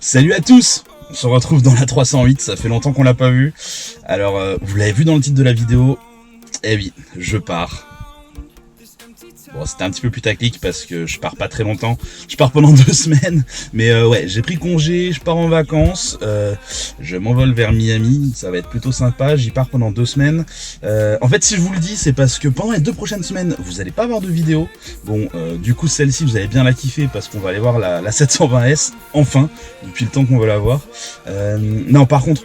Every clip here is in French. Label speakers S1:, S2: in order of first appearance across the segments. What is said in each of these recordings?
S1: Salut à tous! On se retrouve dans la 308, ça fait longtemps qu'on l'a pas vu. Alors, vous l'avez vu dans le titre de la vidéo, eh oui, je pars. Bon, c'était un petit peu putaclic parce que je pars pas très longtemps. Je pars pendant 2 semaines. Mais ouais, j'ai pris congé, je pars en vacances. Je m'envole vers Miami, ça va être plutôt sympa. J'y pars pendant 2 semaines. En fait, si je vous le dis, c'est parce que pendant les 2 prochaines semaines, vous allez pas avoir de vidéo. Bon, du coup, celle-ci, vous allez bien la kiffer parce qu'on va aller voir la 720S, enfin, depuis le temps qu'on veut la voir. Non, par contre...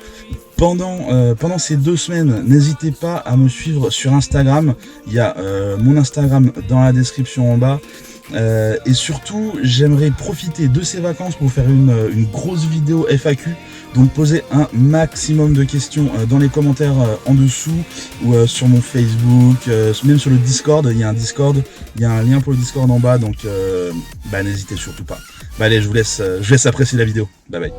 S1: Pendant ces 2 semaines, n'hésitez pas à me suivre sur Instagram. Il y a mon Instagram dans la description en bas. Et surtout, j'aimerais profiter de ces vacances pour faire une grosse vidéo FAQ. Donc posez un maximum de questions dans les commentaires en dessous ou sur mon Facebook, même sur le Discord. Il y a un Discord, il y a un lien pour le Discord en bas. Donc n'hésitez surtout pas. Allez, je vous laisse apprécier la vidéo. Bye bye.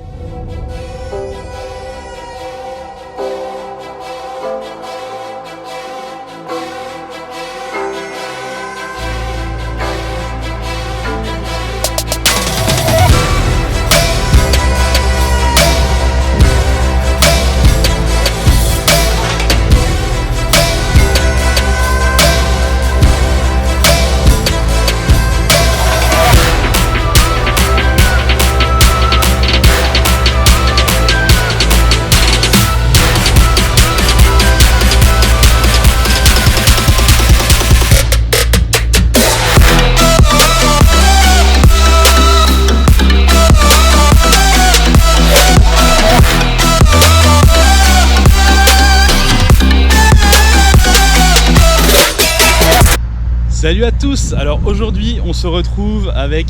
S1: Salut à tous. Alors aujourd'hui on se retrouve avec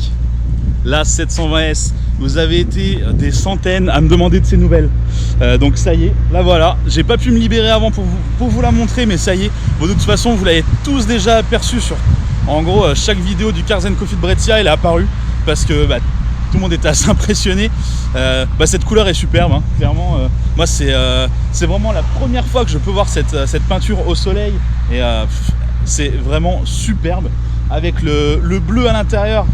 S1: la 720S. Vous avez été des centaines à me demander de ces nouvelles, donc ça y est, la voilà. J'ai pas pu me libérer avant pour vous la montrer, mais ça y est. Bon, de toute façon vous l'avez tous déjà aperçu sur, en gros, chaque vidéo du Cars & Coffee de Brescia. Elle est apparue parce que tout le monde était assez impressionné. Cette couleur est superbe, hein, clairement. Moi c'est vraiment la première fois que je peux voir cette peinture au soleil, et c'est vraiment superbe avec le bleu à l'intérieur.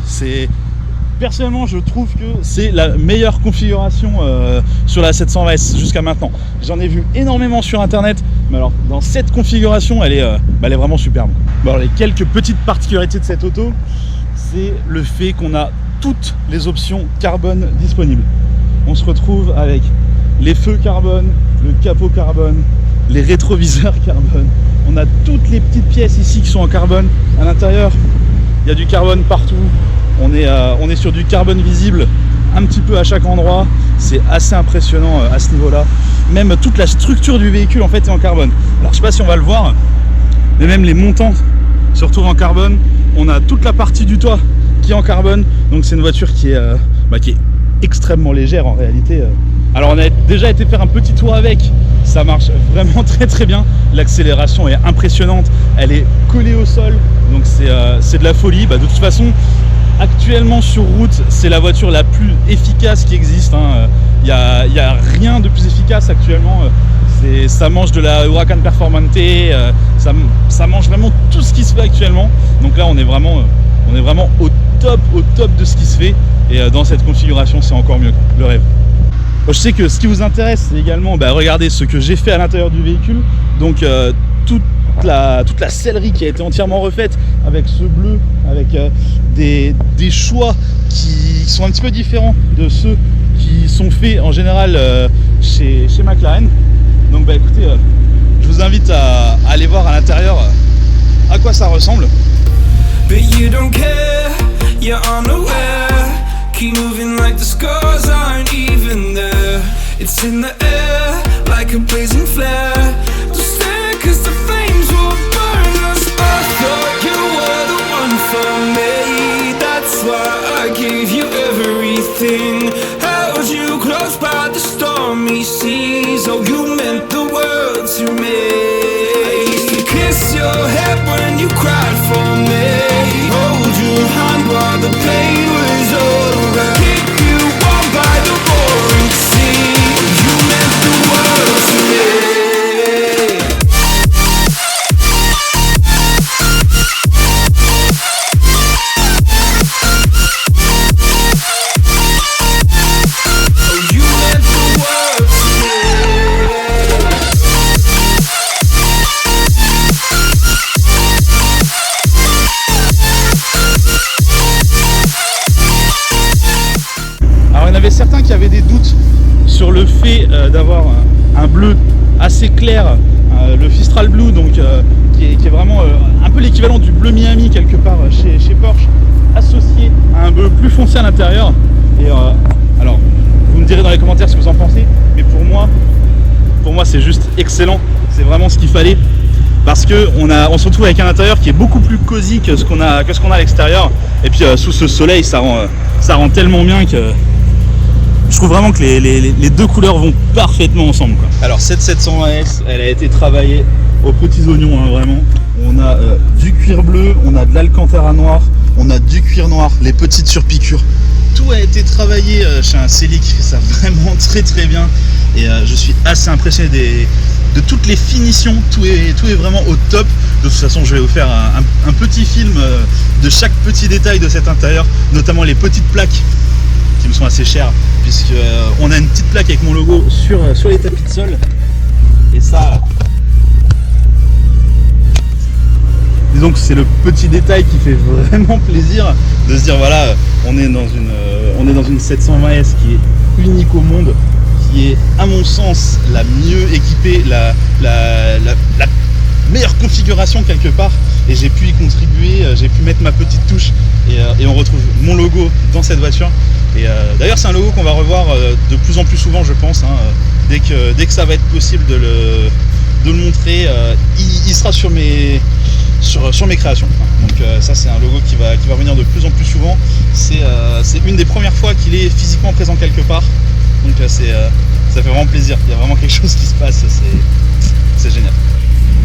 S1: Personnellement, je trouve que c'est la meilleure configuration sur la 720S jusqu'à maintenant. J'en ai vu énormément sur internet, mais alors dans cette configuration, elle est vraiment superbe. Bon, alors, les quelques petites particularités de cette auto, c'est le fait qu'on a toutes les options carbone disponibles. On se retrouve avec les feux carbone, le capot carbone, les rétroviseurs carbone. On a toutes les petites pièces ici qui sont en carbone. À l'intérieur, il y a du carbone partout. On est sur du carbone visible un petit peu à chaque endroit. C'est assez impressionnant à ce niveau-là. Même toute la structure du véhicule en fait est en carbone. Alors je sais pas si on va le voir, mais même les montants se retrouvent en carbone. On a toute la partie du toit qui est en carbone. Donc c'est une voiture qui est extrêmement légère en réalité. Alors on a déjà été faire un petit tour avec. Ça marche vraiment très très bien. L'accélération est impressionnante. Elle est collée au sol. Donc c'est de la folie. De toute façon, actuellement sur route, c'est la voiture la plus efficace qui existe. Il y a rien de plus efficace actuellement. Ça mange de la Huracan Performante. Ça mange vraiment tout ce qui se fait actuellement. Donc là, on est vraiment au top de ce qui se fait. Et dans cette configuration, c'est encore mieux. Le rêve. Je sais que ce qui vous intéresse, c'est également regardez ce que j'ai fait à l'intérieur du véhicule. Donc toute la sellerie qui a été entièrement refaite avec ce bleu, avec des choix qui sont un petit peu différents de ceux qui sont faits en général chez McLaren. Donc écoutez, je vous invite à aller voir à l'intérieur à quoi ça ressemble. But you don't care, you're unaware. Keep moving like the scars aren't even there. It's in the air like a blazing flare. Don't stare cause the flames will burn us. I thought you were the one for me. That's why I gave you everything. Held you close by the stormy seas. Oh, you meant the world to me. I used to kiss your head when you cried for me. Hold your hand while the pain was over. Keep you warm by the roaring sea. You meant the world to me. en avait certains qui avaient des doutes sur le fait d'avoir un bleu assez clair, le Fistral Blue, donc qui est vraiment un peu l'équivalent du bleu Miami quelque part chez Porsche, associé à un bleu plus foncé à l'intérieur. Et alors, vous me direz dans les commentaires ce que vous en pensez, mais pour moi c'est juste excellent, c'est vraiment ce qu'il fallait. Parce que on se retrouve avec un intérieur qui est beaucoup plus cosy que ce qu'on a à l'extérieur. Et puis sous ce soleil, ça rend tellement bien que je trouve vraiment que les deux couleurs vont parfaitement ensemble, quoi. Alors cette 720S, elle a été travaillée aux petits oignons, hein, vraiment. On a du cuir bleu, on a de l'alcantara noir, on a du cuir noir, les petites surpiqûres. Tout a été travaillé chez un Celic, ça vraiment très très bien. Et je suis assez impressionné de toutes les finitions, tout est vraiment au top. De toute façon, je vais vous faire un petit film de chaque petit détail de cet intérieur, notamment les petites plaques qui me sont assez chères, puisque on a une petite plaque avec mon logo sur les tapis de sol. Et ça, disons que c'est le petit détail qui fait vraiment plaisir de se dire voilà, on est dans une 720S qui est unique au monde, qui est à mon sens la mieux équipée, la meilleure configuration quelque part, et j'ai pu y contribuer, j'ai pu mettre ma petite touche, et on retrouve mon logo dans cette voiture. Et d'ailleurs c'est un logo qu'on va revoir de plus en plus souvent, je pense, hein, dès que ça va être possible de le montrer, il sera sur mes créations. Donc ça c'est un logo qui va revenir de plus en plus souvent. C'est une des premières fois qu'il est physiquement présent quelque part. Donc ça fait vraiment plaisir, il y a vraiment quelque chose qui se passe, c'est génial.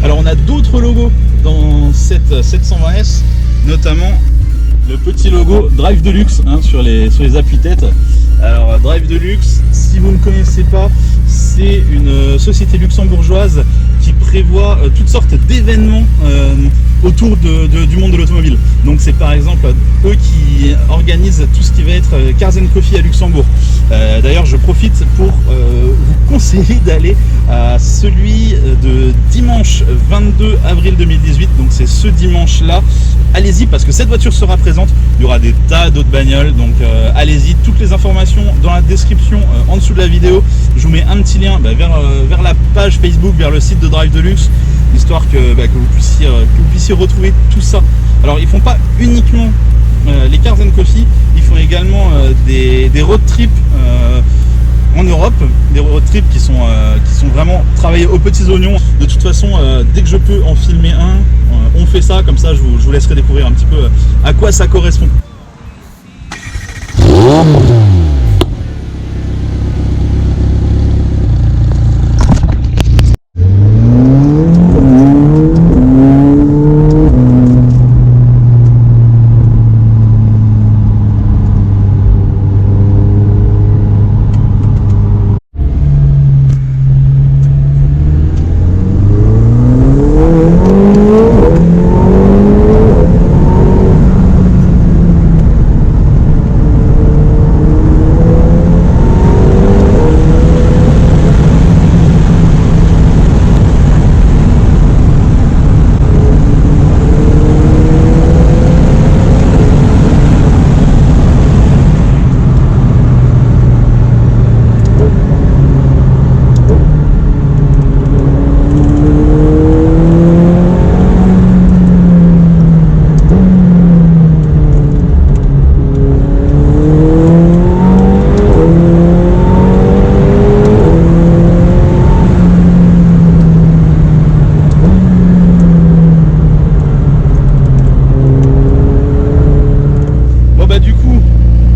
S1: Alors on a d'autres logos dans cette 720S, notamment le petit logo Drive Deluxe, hein, sur les appuis-têtes. Alors Drive Deluxe, si vous ne connaissez pas, c'est une société luxembourgeoise qui prévoit toutes sortes d'événements autour du monde de l'automobile. Donc c'est par exemple eux qui organisent tout ce qui va être Cars & Coffee à Luxembourg. D'ailleurs je profite pour vous conseiller d'aller à celui de dimanche 22 avril 2018, donc c'est ce dimanche là. Allez-y parce que cette voiture sera présente, il y aura des tas d'autres bagnoles, donc allez-y, toutes les informations dans la description en dessous de la vidéo. Je vous mets un petit lien vers la page Facebook, vers le site de Drive Deluxe, histoire que vous puissiez retrouver tout ça. Alors ils font pas uniquement les Cars & Coffee, ils font également des road trips en Europe, des road trips qui sont vraiment travaillés aux petits oignons. De toute façon, dès que je peux en filmer un, on fait ça, comme ça je vous laisserai découvrir un petit peu à quoi ça correspond.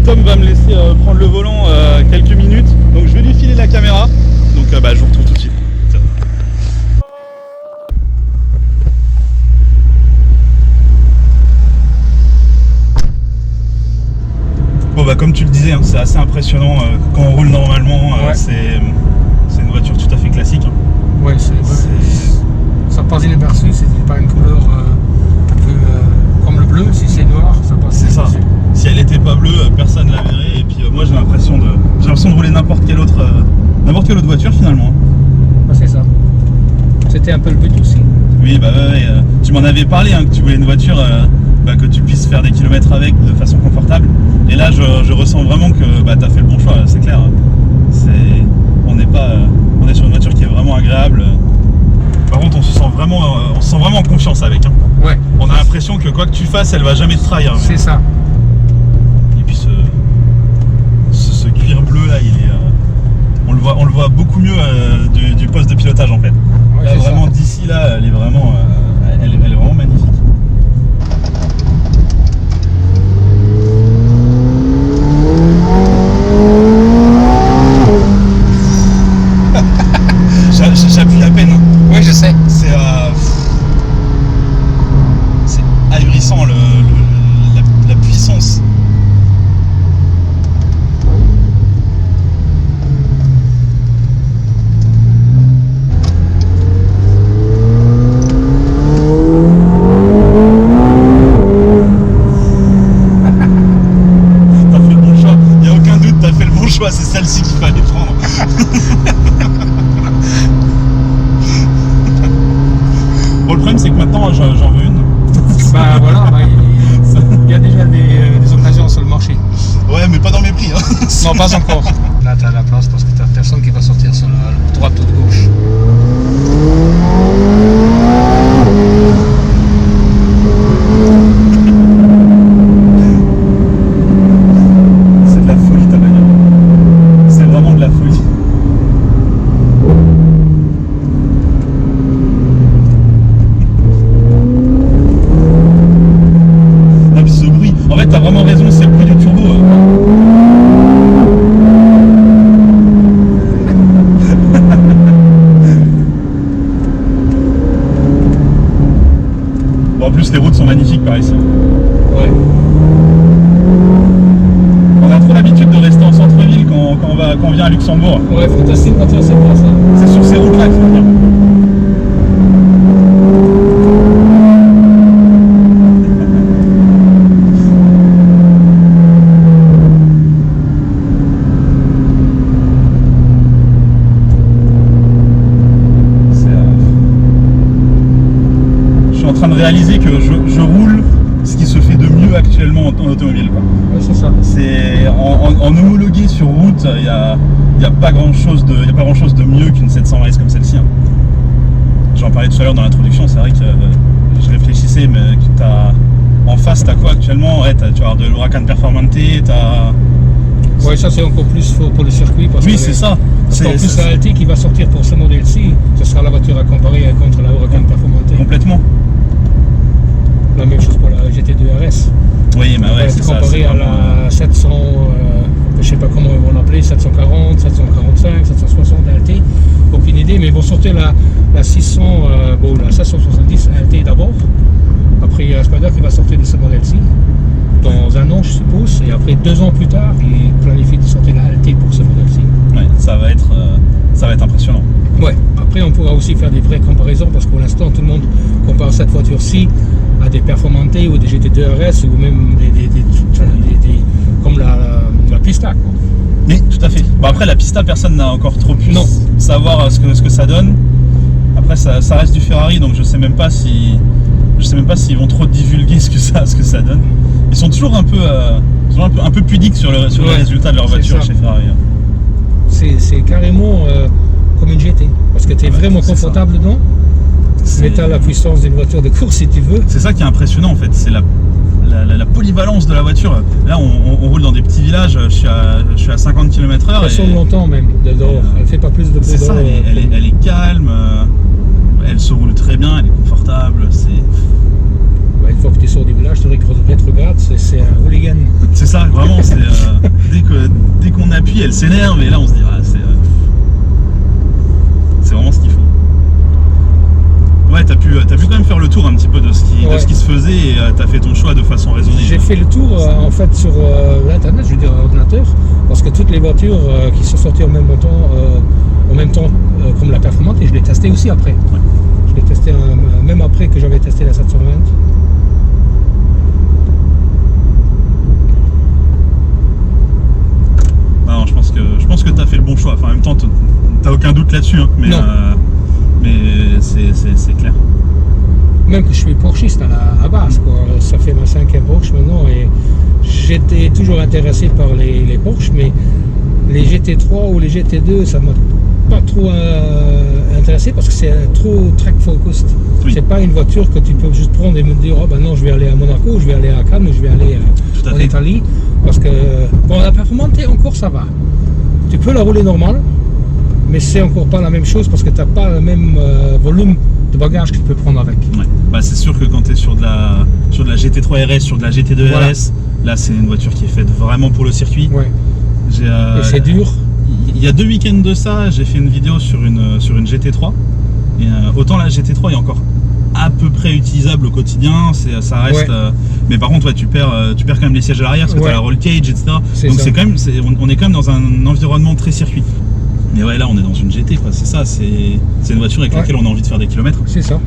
S1: Tom va me laisser prendre le volant quelques minutes, donc je vais lui filer la caméra, donc je vous retrouve tout de suite. Tiens. Bon comme tu le disais, hein, c'est assez impressionnant quand on roule normalement, ouais. C'est une voiture tout à fait classique. Hein.
S2: Ouais, ça passe inaperçu, c'est pas une couleur un peu comme le bleu, si c'est noir, ça passe.
S1: C'est ça. Si elle n'était pas bleue, personne ne la verrait. Et puis moi j'ai l'impression de rouler n'importe quelle autre voiture finalement.
S2: Bah, c'est ça. C'était un peu le but aussi.
S1: Oui, tu m'en avais parlé, hein, que tu voulais une voiture que tu puisses faire des kilomètres avec de façon confortable. Et là je ressens vraiment que tu as fait le bon choix. l'impression que quoi que tu fasses, elle va jamais te trahir.
S2: C'est ça.
S1: Et puis ce cuir bleu là, il est, on le voit beaucoup mieux du poste de pilotage en fait.
S2: Ouais,
S1: Là, vraiment d'ici là, elle est vraiment magnifique. J'appuie à peine.
S2: Oui, je sais.
S1: C'est ahurissant la puissance. T'as fait le bon choix. Il n'y a aucun doute, t'as fait le bon choix. C'est celle-ci qu'il fallait prendre. Bon, le problème c'est que maintenant j'en veux une.
S2: Bah voilà, il y a déjà des occasions sur le marché.
S1: Ouais, mais pas dans mes prix. Hein.
S2: Non, pas encore. Là, tu as la place parce que tu n'as personne qui va sortir sur la droite ou de gauche.
S1: C'est de la folie ta bagnole. C'est vraiment de la folie. Ah, puis ce bruit. En fait, t'as vraiment raison, c'est le bruit du turbo. Bon, en plus, les routes sont magnifiques par ici.
S2: Ouais.
S1: On a trop l'habitude de rester en centre-ville quand on vient à Luxembourg.
S2: Ouais, fantastique voiture, c'est pour ça.
S1: C'est sur ces routes-là qu'il faut venir. Je suis en train de réaliser que je roule ce qui se fait de mieux actuellement en automobile, quoi.
S2: Ouais, c'est ça.
S1: C'est en homologué sur route, il y a pas grand chose de mieux qu'une 720S comme celle-ci. Hein. J'en parlais tout à l'heure dans l'introduction, c'est vrai que je réfléchissais, mais que en face t'as quoi actuellement? Ouais, tu vas avoir de l'Huracan Performante, t'as.
S2: Ouais, ça c'est encore plus pour le circuit. Parce
S1: Oui,
S2: que
S1: c'est ça.
S2: Parce qu'en plus, la LT qui va sortir pour ce modèle-ci, ce sera la voiture à comparer contre la Huracan Performante.
S1: Complètement.
S2: La même chose pour la GT2 RS.
S1: Oui, mais ouais, c'est ça.
S2: Comparé à la 700, je sais pas comment ils vont l'appeler, 740, 745, 760 LT, aucune idée, mais ils vont sortir la 600, la 770 LT d'abord. Après, il y a Skoda qui va sortir de ce modèle-ci dans un an, je suppose, et après 2 ans plus tard, ils planifient de sortir la LT pour ce modèle-ci.
S1: Ouais, ça va être impressionnant.
S2: Ouais, après on pourra aussi faire des vraies comparaisons parce que pour l'instant tout le monde compare cette voiture-ci à des Performante ou des GT2 RS ou même des comme la Pista, quoi.
S1: Oui, tout à fait. Bon, après la Pista, personne n'a encore trop pu savoir ce que ça donne. Après ça reste du Ferrari, donc je sais même pas s'ils vont trop divulguer ce que ça donne. Ils sont toujours un peu pudiques sur le résultat de leur voiture chez Ferrari.
S2: C'est carrément comme une GT, parce que tu es vraiment confortable dedans, mais tu as la puissance d'une voiture de course si tu veux.
S1: C'est ça qui est impressionnant en fait, c'est la polyvalence de la voiture. Là on roule dans des petits villages, je suis à 50 km/h.
S2: Elle sonne longtemps même, dehors. Elle fait pas plus de bruit.
S1: C'est ça, elle est calme, elle se roule très bien, elle est confortable.
S2: Une fois que tu sors du village, tu rétrogrades, c'est un hooligan.
S1: C'est ça, vraiment, dès qu'on appuie, elle s'énerve et là on se dit c'est vraiment ce qu'il faut. Ouais, t'as pu quand même faire le tour un petit peu de ce qui se faisait et t'as fait ton choix de façon raisonnée.
S2: J'ai fait le tour en fait sur l'internet, je veux dire ordinateur, parce que toutes les voitures qui sont sorties en même temps comme la Performante, et je l'ai testé aussi après. Ouais. Je l'ai testé même après que j'avais testé la 720.
S1: Non, je pense que t'as fait le bon choix. Enfin, en même temps, t'as aucun doute là-dessus, hein, mais c'est clair.
S2: Même que je suis porschiste à la base, quoi. Ça fait ma 5e Porsche maintenant et j'étais toujours intéressé par les Porsche, mais les GT3 ou les GT2, ça m'a pas trop intéressé parce que c'est trop track focused.
S1: Oui.
S2: C'est pas une voiture que tu peux juste prendre et me dire oh ben non, je vais aller à Monaco, je vais aller à Cannes, je vais aller
S1: Tout à
S2: en
S1: fait.
S2: Italie. Parce que bon, la performante encore ça va. Tu peux la rouler normal, mais c'est encore pas la même chose parce que tu n'as pas le même volume de bagages que tu peux prendre avec.
S1: Ouais. Bah, c'est sûr que quand tu es sur de la GT3 RS, sur de la GT2
S2: Voilà.
S1: RS, là c'est une voiture qui est faite vraiment pour le circuit.
S2: Ouais.
S1: J'ai,
S2: Et c'est dur.
S1: Il y a 2 week-ends de ça, j'ai fait une vidéo sur une GT3. Et autant la GT3 est encore à peu près utilisable au quotidien, ça reste.
S2: Ouais.
S1: Mais par contre, ouais, tu perds quand même les sièges à l'arrière parce que tu as
S2: Ouais.
S1: la roll cage, etc.
S2: C'est
S1: Donc
S2: ça.
S1: c'est quand même, on est quand même dans un environnement très circuit. Mais ouais, là on est dans une GT, quoi. C'est ça, c'est une voiture avec
S2: Ouais.
S1: laquelle on a envie de faire des kilomètres.
S2: C'est ça.